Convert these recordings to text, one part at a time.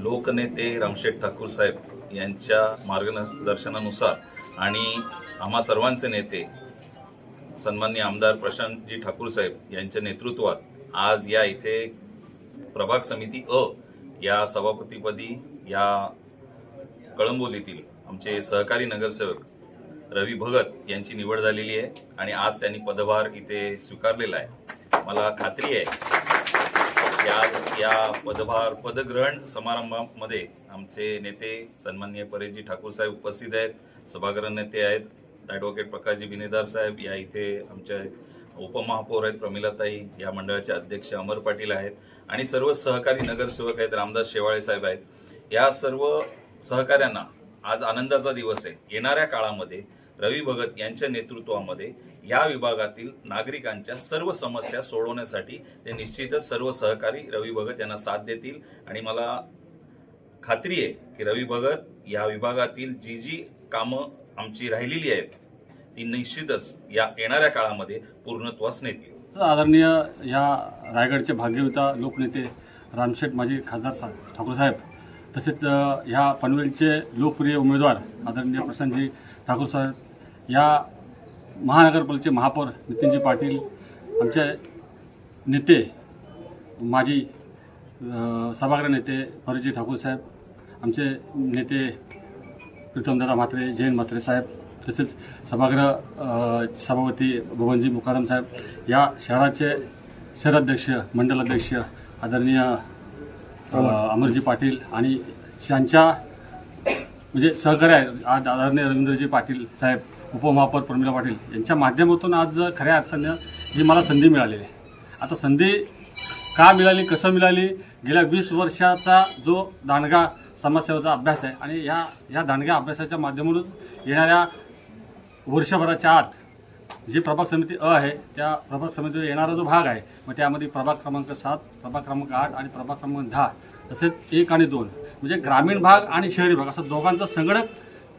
लोकनेते रामशेठ ठाकूर साहेब यांच्या मार्गदर्शनानुसार आणि आम्हा सर्वांचे नेते सन्माननीय आमदार प्रशांतजी ठाकूर साहेब यांच्या नेतृत्वात आज या इथे प्रभाग समिती अ या सभापतीपदी या कळंबोलीतील आमचे सहकारी नगरसेवक रवी भगत यांची निवड झालेली आहे आणि आज त्यांनी पदभार इथे स्वीकारलेला आहे। मला खात्री आहे या पदग्रहण समारंभामध्ये आमचे नेते सन्माननीय परेशजी ठाकूर साहेब उपस्थित आहेत, सभागृह नेते आहेत, ॲडव्होकेट प्रकाशजी बिनेदार साहेब, या इथे आमचे उपमहापौर आहेत प्रमिलाताई, या मंडळाचे अध्यक्ष अमर पाटील आहेत आणि सर्व सहकारी नगरसेवक आहेत, रामदास शेवाळे साहेब आहेत। या सर्व सहकाऱ्यांना आज आनंदाचा दिवस आहे। येणाऱ्या काळामध्ये रवी भगत यांच्या नेतृत्वामध्ये या विभागातील नागरिकांच्या सर्व समस्या सोडवण्यासाठी ते निश्चितच सर्व सहकारी रवी भगत यांना साथ देतील आणि मला खात्री आहे की रवी भगत या विभागातील जी कामं आमची राहिलेली आहेत ती निश्चितच या येणाऱ्या काळामध्ये पूर्णत्वास नेतील। आदरणीय या रायगडचे भाग्यविता लोकनेते रामशेठ माजी खासदार ठाकूर साहेब, तसेच ह्या पनवेलचे लोकप्रिय उमेदवार आदरणीय प्रशांतजी ठाकूर साहेब, या महानगरपालिकेचे महापौर नितीनजी पाटील, आमचे नेते माजी सभागृह नेते परेशजी ठाकूर साहेब, आमचे नेते प्रीतमदादा म्हात्रे, जयंत म्हात्रे साहेब, तसेच सभापती भुवनजी मुकादम साहेब, या शहराचे शहराध्यक्ष मंडलाध्यक्ष आदरणीय अमरजी पाटील आणि त्यांच्या म्हणजे सहकार्य आज आदरणीय रवींद्रजी पाटील साहेब, उपमहापौर प्रमिला पाटील यांच्या माध्यमातून आज खऱ्या अर्थानं ही मला संधी मिळालेली आहे। आता संधी का मिळाली, कसं मिळाली, गेल्या 20 वर्षाचा जो दांडगा समाजसेवेचा अभ्यास आहे आणि या दांडग्या अभ्यासाच्या माध्यमातून येणाऱ्या वर्षभराच्या आत जी प्रभाग समिती अ आहे त्या प्रभाग समितीवर येणारा जो भाग आहे, मग त्यामध्ये प्रभाग क्रमांक 7, प्रभाग क्रमांक 8 आणि प्रभाग क्रमांक 10 तसेच 1 आणि 2 म्हणजे ग्रामीण भाग आणि शहरी भाग असं दोघांचा संगणक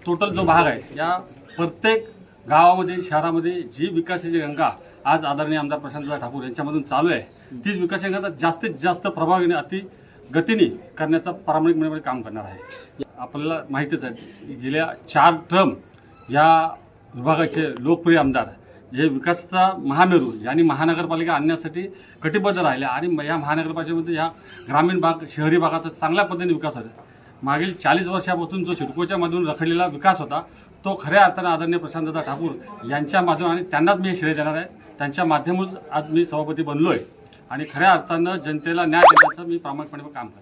टोटल जो भाग आहे, या प्रत्येक गावामध्ये शहरामध्ये जी विकासाची गंगा आज आदरणीय आमदार प्रशांतदा ठाकूर यांच्यामधून चालू आहे, तीच विकासाची गंगा जास्तीत जास्त प्रभावीने अति गतीने करण्याचा प्रामाणिकपणे काम करणार आहे। आपल्याला माहितीच आहे गेल्या 4 टर्म या विभागाचे लोकप्रिय आमदार हे विकासाचा महामेरू यांनी महानगरपालिका आणण्यासाठी कटिबद्ध राहिले आणि या महानगरपालिकेमध्ये या ग्रामीण भाग शहरी भागाचा चांगल्या पद्धतीने विकास होता। मागील 40 वर्षापासून जो सिडकोच्या मधून रखडलेला विकास होता तो खऱ्या अर्थानं आदरणीय प्रशांतदा ठाकूर यांच्या माध्यमातून आणि त्यांनाच मी हे श्रेय देणार आहे। त्यांच्या माध्यमातून आज मी सभापती बनलो आहे आणि खऱ्या अर्थानं जनतेला न्याय देण्याचं मी प्रामाणिकपणे काम करतो।